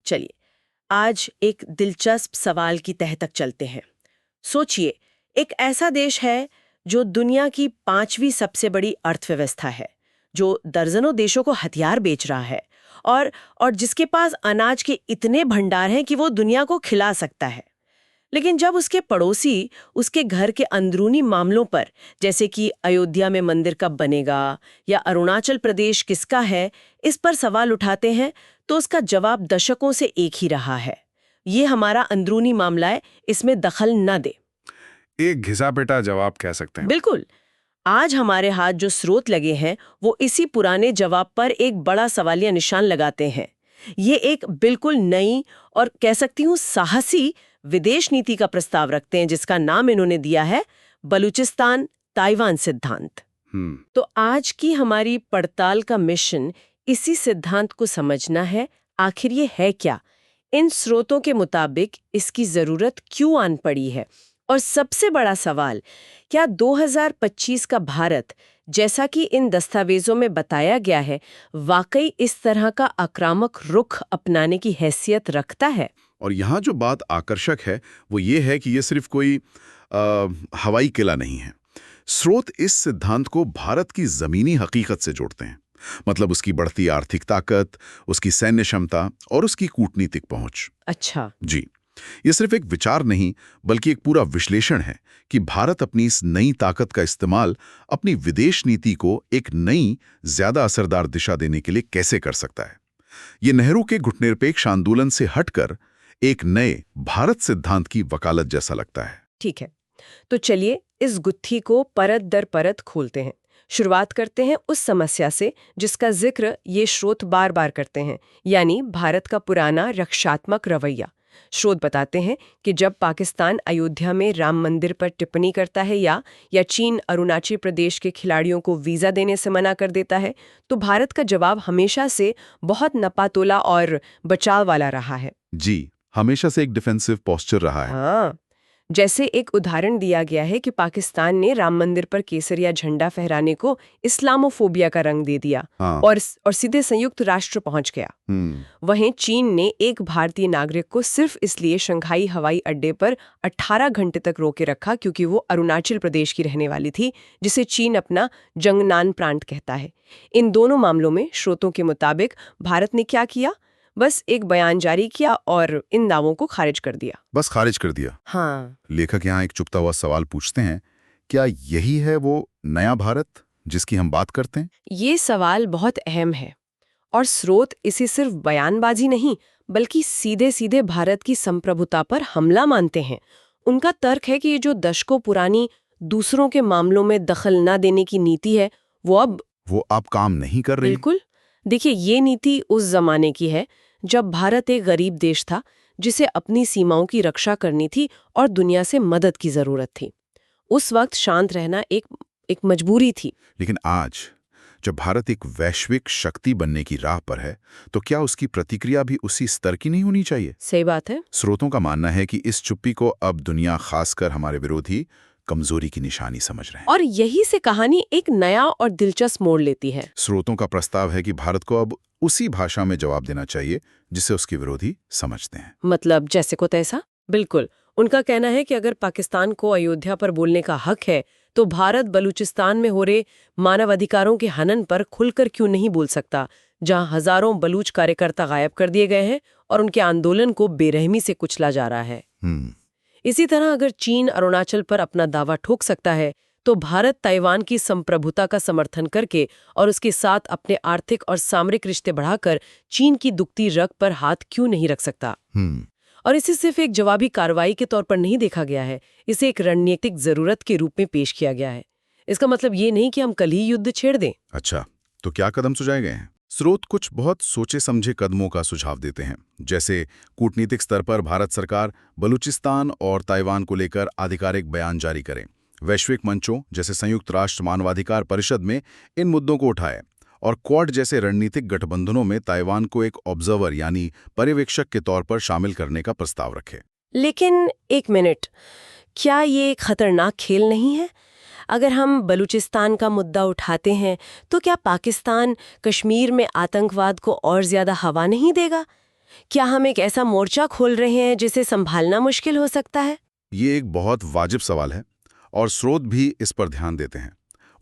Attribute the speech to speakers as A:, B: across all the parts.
A: चलिए आज एक दिलचस्प सवाल की तह तक चलते हैं। सोचिए, एक ऐसा देश है जो दुनिया की 5वीं सबसे बड़ी अर्थव्यवस्था है, जो दर्जनों देशों को हथियार बेच रहा है और जिसके पास अनाज के इतने भंडार हैं कि वो दुनिया को खिला सकता है। लेकिन जब उसके पड़ोसी उसके घर के अंदरूनी मामलों पर, जैसे कि अयोध्या में मंदिर कब बनेगा या अरुणाचल प्रदेश किसका है, इस पर सवाल उठाते हैं, तो उसका जवाब दशकों से एक ही रहा है, ये हमारा अंदरूनी मामला है, इसमें दखल न दे।
B: एक घिसा-पिटा जवाब कह सकते हैं।
A: बिल्कुल। आज हमारे हाथ जो स्रोत लगे हैं वो इसी पुराने जवाब पर एक बड़ा सवालिया निशान लगाते हैं। ये एक बिल्कुल नई और कह सकती हूँ साहसी विदेश नीति का प्रस्ताव रखते हैं, जिसका नाम इन्होंने दिया है बलूचिस्तान ताइवान सिद्धांत। तो आज की हमारी पड़ताल का मिशन इसी सिद्धांत को समझना है। आखिर ये है क्या, इन स्रोतों के मुताबिक इसकी जरूरत क्यों आन पड़ी है, और सबसे बड़ा सवाल, क्या 2025 का भारत, जैसा कि इन दस्तावेजों में बताया गया है, वाकई इस तरह का आक्रामक रुख अपनाने की हैसियत रखता है?
B: और यहाँ जो बात आकर्षक है वो ये है कि ये सिर्फ कोई हवाई किला नहीं है। स्रोत इस सिद्धांत को भारत की जमीनी हकीकत से जोड़ते हैं, मतलब उसकी बढ़ती आर्थिक ताकत, उसकी सैन्य क्षमता और उसकी कूटनीतिक पहुंच।
A: अच्छा
B: जी, ये सिर्फ एक विचार नहीं बल्कि एक पूरा विश्लेषण है कि भारत अपनी इस नई ताकत का इस्तेमाल अपनी विदेश नीति को एक नई, ज्यादा असरदार दिशा देने के लिए कैसे कर सकता है। ये नेहरू के गुटनिरपेक्ष आंदोलन से हटकर एक नए भारत सिद्धांत की वकालत जैसा लगता है।
A: ठीक है, तो चलिए इस गुत्थी को परत दर परत खोलते हैं। शुरुआत करते हैं उस समस्या से जिसका जिक्र ये स्रोत बार बार करते हैं, यानी भारत का पुराना रक्षात्मक रवैया। स्रोत बताते हैं कि जब पाकिस्तान अयोध्या में राम मंदिर पर टिप्पणी करता है या चीन अरुणाचल प्रदेश के खिलाड़ियों को वीजा देने से मना कर देता है, तो भारत का जवाब हमेशा से बहुत नपातोला और बचाव वाला रहा है।
B: जी, हमेशा से एक डिफेंसिव पोस्चर रहा है।
A: हाँ, जैसे एक उदाहरण दिया गया है कि पाकिस्तान ने राम मंदिर पर केसरिया झंडा फहराने को इस्लामोफोबिया का रंग दे दिया।
B: हाँ।
A: और सीधे संयुक्त राष्ट्र पहुंच गया। वहीं चीन ने एक भारतीय नागरिक को सिर्फ इसलिए शंघाई हवाई अड्डे पर 18 घंटे तक रोके रखा क्योंकि वो अरुणाचल प्रदेश की रहने वाली थी, जिसे चीन अपना जंगनान प्रांत कहता है। इन दोनों मामलों में स्रोतों के मुताबिक भारत ने क्या किया, बस एक बयान जारी किया और इन दावों को खारिज कर दिया।
B: बस खारिज कर दिया।
A: हाँ।
B: लेखक यहाँ एक चुपता हुआ सवाल पूछते हैं, क्या यही है वो नया भारत जिसकी हम बात करते हैं?
A: ये सवाल बहुत अहम है और स्रोत इसे सिर्फ बयानबाजी नहीं बल्कि सीधे सीधे भारत की संप्रभुता पर हमला मानते हैं। उनका तर्क है कि ये जो दशकों पुरानी दूसरों के मामलों में दखल न देने की नीति है वो अब
B: काम नहीं कर रही।
A: बिल्कुल। देखिए, ये नीति उस जमाने की है जब भारत एक गरीब देश था जिसे अपनी सीमाओं की रक्षा करनी थी और दुनिया से मदद की जरूरत थी। उस वक्त शांत रहना एक मजबूरी थी।
B: लेकिन आज जब भारत एक वैश्विक शक्ति बनने की राह पर है, तो क्या उसकी प्रतिक्रिया भी उसी स्तर की नहीं होनी चाहिए?
A: सही बात है।
B: स्रोतों का मानना है कि इस चुप्पी को अब दुनिया, खासकर हमारे विरोधी, कमजोरी की निशानी समझ रहे हैं।
A: और यही से कहानी एक नया और दिलचस्प मोड़ लेती है।
B: स्रोतों का प्रस्ताव है कि भारत को अब उसी भाषा में जवाब देना चाहिए जिसे उसके विरोधी समझते हैं।
A: मतलब जैसे को तैसा? बिल्कुल। उनका कहना है कि अगर पाकिस्तान को अयोध्या पर बोलने का हक है तो भारत बलूचिस्तान में हो रहे मानवाधिकारों के हनन पर खुलकर क्यों नहीं बोल सकता, जहां हजारों बलूच कार्यकर्ता गायब कर दिए गए हैं और उनके आंदोलन को बेरहमी से कुचला जा रहा है। इसी तरह अगर चीन अरुणाचल पर अपना दावा ठोक सकता है तो भारत ताइवान की संप्रभुता का समर्थन करके और उसके साथ अपने आर्थिक और सामरिक रिश्ते बढ़ाकर चीन की दुखती रग पर हाथ क्यों नहीं रख सकता। और इसे सिर्फ एक जवाबी कार्रवाई के तौर पर नहीं देखा गया है, इसे एक रणनीतिक जरूरत के रूप में पेश किया गया है। इसका मतलब ये नहीं कि हम कल ही युद्ध छेड़ दें।
B: अच्छा, तो क्या कदम सुझाए गए हैं? स्रोत कुछ बहुत सोचे समझे कदमों का सुझाव देते हैं, जैसे कूटनीतिक स्तर पर भारत सरकार बलूचिस्तान और ताइवान को लेकर आधिकारिक बयान जारी करे, वैश्विक मंचों जैसे संयुक्त राष्ट्र मानवाधिकार परिषद में इन मुद्दों को उठाए, और क्वाड जैसे रणनीतिक गठबंधनों में ताइवान को एक ऑब्जर्वर यानी पर्यवेक्षक के तौर पर शामिल करने का प्रस्ताव रखे।
A: लेकिन एक मिनट, क्या ये खतरनाक खेल नहीं है? अगर हम बलूचिस्तान का मुद्दा उठाते हैं तो क्या पाकिस्तान कश्मीर में आतंकवाद को और ज्यादा हवा नहीं देगा? क्या हम एक ऐसा मोर्चा खोल रहे हैं जिसे संभालना मुश्किल हो सकता है?
B: ये एक बहुत वाजिब सवाल है और स्रोत भी इस पर ध्यान देते हैं।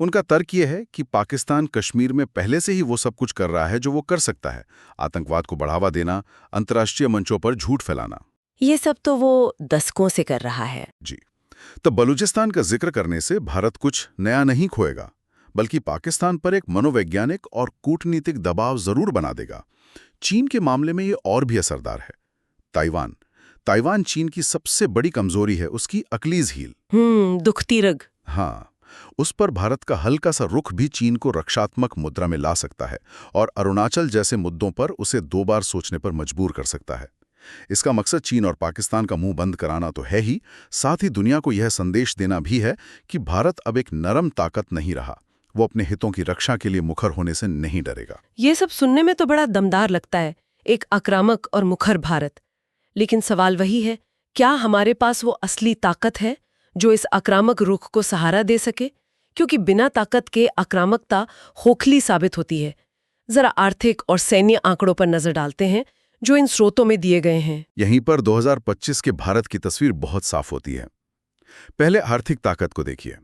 B: उनका तर्क ये है कि पाकिस्तान कश्मीर में पहले से ही वो सब कुछ कर रहा है जो वो कर सकता है। आतंकवाद को बढ़ावा देना, अंतर्राष्ट्रीय मंचों पर झूठ फैलाना।
A: ये सब तो वो दशकों से कर रहा है।
B: जी। तो बलूचिस्तान का जिक्र करने से भारत कुछ नया नहीं खोएगा, बल्कि पाकिस्तान पर एक मनोवैज्ञानिक और कूटनीतिक दबाव जरूर बना देगा। चीन के मामले में ये और भी असरदार है। ताइवान ताइवान चीन की सबसे बड़ी कमजोरी है, उसकी अकली झील।
A: दुखती रग।
B: हाँ, उस पर भारत का हल्का सा रुख भी चीन को रक्षात्मक मुद्रा में ला सकता है और अरुणाचल जैसे मुद्दों पर उसे 2 बार सोचने पर मजबूर कर सकता है। इसका मकसद चीन और पाकिस्तान का मुंह बंद कराना तो है ही, साथ ही दुनिया को यह संदेश देना भी है कि भारत अब एक नरम ताकत नहीं रहा। वो अपने हितों की रक्षा के लिए मुखर होने से नहीं डरेगा।
A: ये सब सुनने में तो बड़ा दमदार लगता है, एक आक्रामक और मुखर भारत। लेकिन सवाल वही है, क्या हमारे पास वो असली ताकत है जो इस आक्रामक रुख को सहारा दे सके? क्योंकि बिना ताकत के आक्रामकता खोखली साबित होती है। जरा आर्थिक और सैन्य आंकड़ों पर नजर डालते हैं जो इन स्रोतों में दिए गए हैं।
B: यहीं पर 2025 के भारत की तस्वीर बहुत साफ होती है। पहले आर्थिक ताकत को देखिए।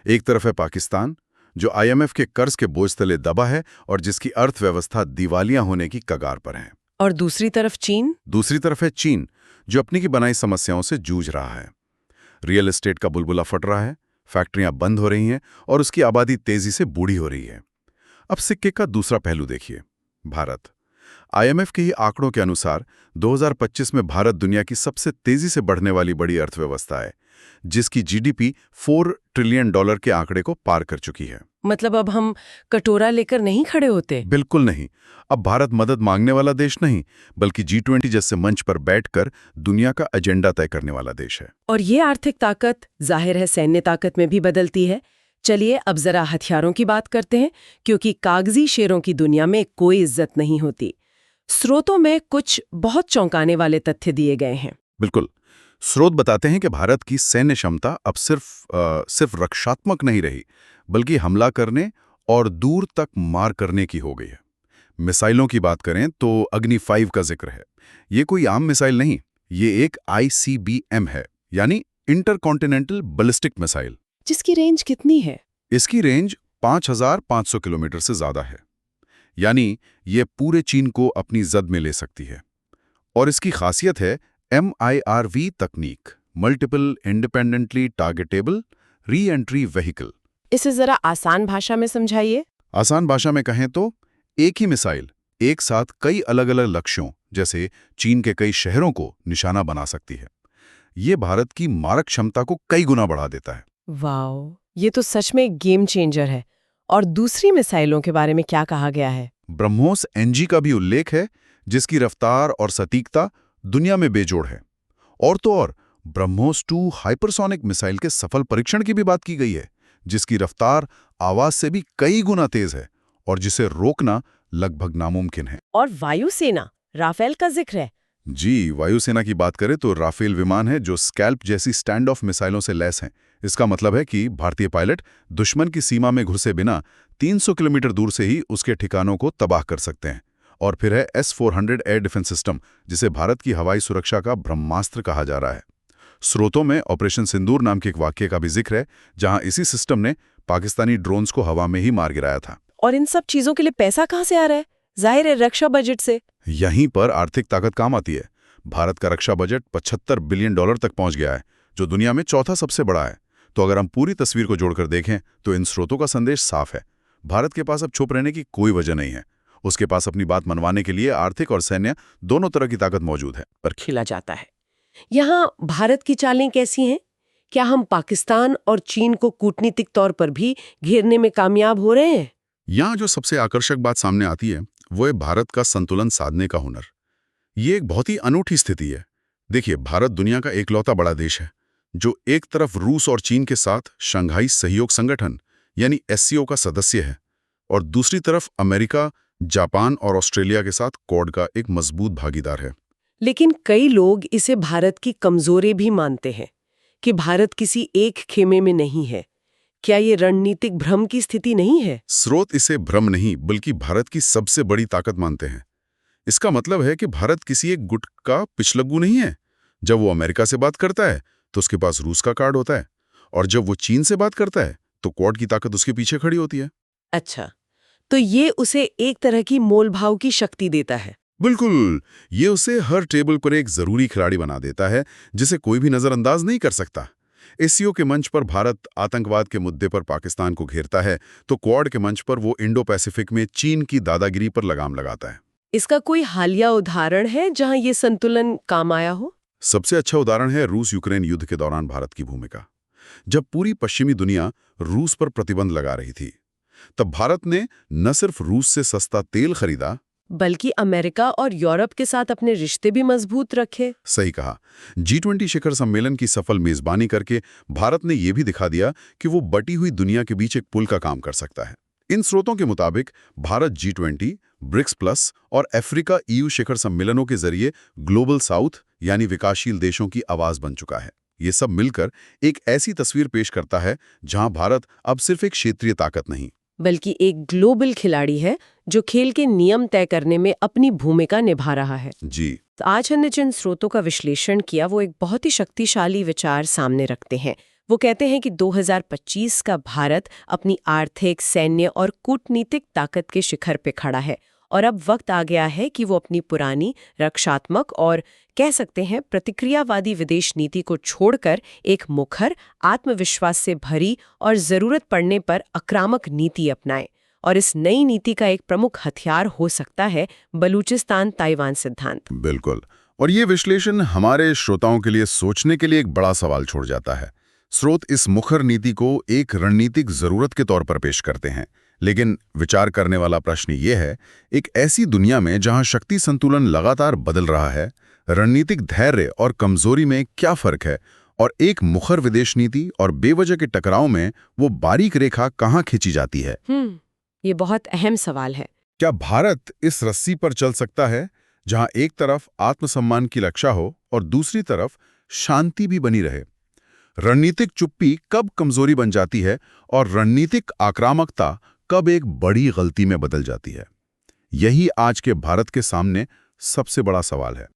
B: एक तरफ है पाकिस्तान, जो IMF के कर्ज के बोझ तले दबा है और जिसकी अर्थव्यवस्था दिवालिया होने की कगार पर है।
A: और दूसरी तरफ चीन?
B: दूसरी तरफ है चीन, जो अपनी की बनाई समस्याओं से जूझ रहा है। रियल एस्टेट का बुलबुला फट रहा है, फैक्ट्रियां बंद हो रही हैं और उसकी आबादी तेजी से बूढ़ी हो रही है। अब सिक्के का दूसरा पहलू देखिए, भारत। IMF के ही आंकड़ों के अनुसार 2025 में भारत दुनिया की सबसे तेजी से बढ़ने वाली बड़ी अर्थव्यवस्था है, जिसकी GDP $4 ट्रिलियन के आंकड़े को पार कर चुकी है।
A: मतलब अब हम कटोरा लेकर नहीं खड़े होते?
B: बिल्कुल नहीं। अब भारत मदद मांगने वाला देश नहीं, बल्कि G20 जैसे मंच पर बैठकर दुनिया का एजेंडा तय करने वाला देश है।
A: और ये आर्थिक ताकत जाहिर है सैन्य ताकत में भी बदलती है। चलिए अब जरा हथियारों की बात करते हैं, क्योंकि कागजी शेरों की दुनिया में कोई इज्जत नहीं होती। स्रोतों में कुछ बहुत चौंकाने वाले तथ्य दिए गए हैं।
B: बिल्कुल। स्रोत बताते हैं कि भारत की सैन्य क्षमता अब सिर्फ रक्षात्मक नहीं रही, बल्कि हमला करने और दूर तक मार करने की हो गई है। मिसाइलों की बात करें तो अग्नि 5 का जिक्र है। ये कोई आम मिसाइल नहीं, ये एक ICBM है, यानी इंटरकॉन्टिनेंटल बैलिस्टिक मिसाइल।
A: जिसकी रेंज कितनी है?
B: इसकी रेंज 5500 किलोमीटर से ज्यादा है, यानी ये पूरे चीन को अपनी जद में ले सकती है। और इसकी खासियत है MIRV तकनीक, multiple independently targetable re entry vehicle.
A: इसे जरा आसान भाषा में समझाइए।
B: आसान भाषा में कहें तो एक ही मिसाइल एक साथ कई अलग अलग लक्ष्यों, जैसे चीन के कई शहरों को निशाना बना सकती है। ये भारत की मारक क्षमता को कई गुना बढ़ा देता है।
A: वाओ, ये तो सच में एक गेम चेंजर है। और दूसरी मिसाइलों के बारे में क्या कहा गया है?
B: ब्रह्मोस NG का भी उल्लेख है, जिसकी रफ्तार और सटीकता दुनिया में बेजोड़ है। और तो और ब्रह्मोस 2 हाइपरसोनिक मिसाइल के सफल परीक्षण की भी बात की गई है, जिसकी रफ्तार आवाज से भी कई गुना तेज है और जिसे रोकना लगभग नामुमकिन है।
A: और वायुसेना, राफेल का जिक्र है।
B: जी, वायुसेना की बात करें तो राफेल विमान है जो स्कैल्प जैसी स्टैंड ऑफ मिसाइलों से लैस हैं। इसका मतलब है कि भारतीय पायलट दुश्मन की सीमा में घुसे बिना 300 किलोमीटर दूर से ही उसके ठिकानों को तबाह कर सकते हैं। और फिर है S-400 एयर डिफेंस सिस्टम, जिसे भारत की हवाई सुरक्षा का ब्रह्मास्त्र कहा जा रहा है। स्रोतों में ऑपरेशन सिंदूर नाम के एक वाक्य का भी जिक्र है, जहां इसी सिस्टम ने पाकिस्तानी ड्रोन्स को हवा में ही मार गिराया था।
A: और इन सब चीजों के लिए पैसा कहां से आ रहा है? जाहिर है रक्षा बजट से।
B: यहीं पर आर्थिक ताकत काम आती है। भारत का रक्षा बजट $75 बिलियन तक पहुंच गया है, जो दुनिया में चौथा सबसे बड़ा है। तो अगर हम पूरी तस्वीर को जोड़कर देखें तो इन स्रोतों का संदेश साफ है। भारत के पास अब छुप रहने की कोई वजह नहीं है। उसके पास अपनी बात मनवाने के लिए आर्थिक और सैन्य दोनों तरह की ताकत मौजूद है।
A: पर खिला जाता है। यहाँ भारत की चालें कैसी हैं? क्या हम पाकिस्तान और चीन को कूटनीतिक तौर पर भी घेरने में कामयाब हो रहे हैं?
B: यहाँ जो सबसे आकर्षक बात सामने आती है वो है भारत का संतुलन साधने का हुनर। ये एक बहुत ही अनूठी स्थिति है। देखिए, भारत दुनिया का एकलौता बड़ा देश है जो एक तरफ रूस और चीन के साथ शंघाई सहयोग संगठन यानी SCO का सदस्य है और दूसरी तरफ अमेरिका, जापान और ऑस्ट्रेलिया के साथ क्वाड का एक मजबूत भागीदार है।
A: लेकिन कई लोग इसे भारत की कमजोरी भी मानते हैं कि भारत किसी एक खेमे में नहीं है। क्या ये रणनीतिक भ्रम की स्थिति नहीं है?
B: स्रोत इसे भ्रम नहीं बल्कि भारत की सबसे बड़ी ताकत मानते हैं। इसका मतलब है कि भारत किसी एक गुट का पिछलग्गू नहीं है। जब वो अमेरिका से बात करता है तो उसके पास रूस का कार्ड होता है, और जब वो चीन से बात करता है तो क्वाड की ताकत उसके पीछे खड़ी होती है।
A: अच्छा, तो ये उसे एक तरह की मोलभाव की शक्ति देता है।
B: बिल्कुल, ये उसे हर टेबल पर एक जरूरी खिलाड़ी बना देता है जिसे कोई भी नजरअंदाज नहीं कर सकता। एससीओ के मंच पर भारत आतंकवाद के मुद्दे पर पाकिस्तान को घेरता है, तो क्वाड के मंच पर वो इंडो पैसिफिक में चीन की दादागिरी पर लगाम लगाता है।
A: इसका कोई हालिया उदाहरण है जहां ये संतुलन काम आया हो?
B: सबसे अच्छा उदाहरण है रूस यूक्रेन युद्ध के दौरान भारत की भूमिका। जब पूरी पश्चिमी दुनिया रूस पर प्रतिबंध लगा रही थी, तब भारत ने न सिर्फ रूस से सस्ता तेल खरीदा,
A: बल्कि अमेरिका और यूरोप के साथ अपने रिश्ते भी मजबूत रखे।
B: सही कहा, G20 शिखर सम्मेलन की सफल मेजबानी करके भारत ने यह भी दिखा दिया कि वो बटी हुई दुनिया के बीच एक पुल का काम कर सकता है। इन स्रोतों के मुताबिक भारत G20, ब्रिक्स प्लस और अफ्रीका EU शिखर सम्मेलनों के जरिए ग्लोबल साउथ यानी विकासशील देशों की आवाज बन चुका है। ये सब मिलकर एक ऐसी तस्वीर पेश करता है जहां भारत अब सिर्फ एक क्षेत्रीय ताकत नहीं,
A: बल्कि एक ग्लोबल खिलाड़ी है जो खेल के नियम तय करने में अपनी भूमिका निभा रहा है।
B: जी।
A: तो आज हमने जिन स्रोतों का विश्लेषण किया वो एक बहुत ही शक्तिशाली विचार सामने रखते हैं। वो कहते हैं कि 2025 का भारत अपनी आर्थिक, सैन्य और कूटनीतिक ताकत के शिखर पे खड़ा है, और अब वक्त आ गया है कि वो अपनी पुरानी रक्षात्मक और कह सकते हैं प्रतिक्रियावादी विदेश नीति को छोड़कर एक मुखर, आत्मविश्वास से भरी और जरूरत पड़ने पर आक्रामक नीति अपनाए। और इस नई नीति का एक प्रमुख हथियार हो सकता है बलूचिस्तान ताइवान सिद्धांत।
B: बिल्कुल, और ये विश्लेषण हमारे श्रोताओं के लिए सोचने के लिए एक बड़ा सवाल छोड़ जाता है। स्रोत इस मुखर नीति को एक रणनीतिक जरूरत के तौर पर पेश करते हैं, लेकिन विचार करने वाला प्रश्न ये है, एक ऐसी दुनिया में जहां शक्ति संतुलन लगातार बदल रहा है, रणनीतिक धैर्य और कमजोरी में क्या फर्क है, और एक मुखर विदेश नीति और बेवजह के टकराव में वो बारीक रेखा कहाँ खींची जाती है?
A: ये बहुत अहम सवाल है।
B: क्या भारत इस रस्सी पर चल सकता है जहां एक तरफ आत्मसम्मान की रक्षा हो और दूसरी तरफ शांति भी बनी रहे? रणनीतिक चुप्पी कब कमजोरी बन जाती है और रणनीतिक आक्रामकता कब एक बड़ी गलती में बदल जाती है? यही आज के भारत के सामने सबसे बड़ा सवाल है।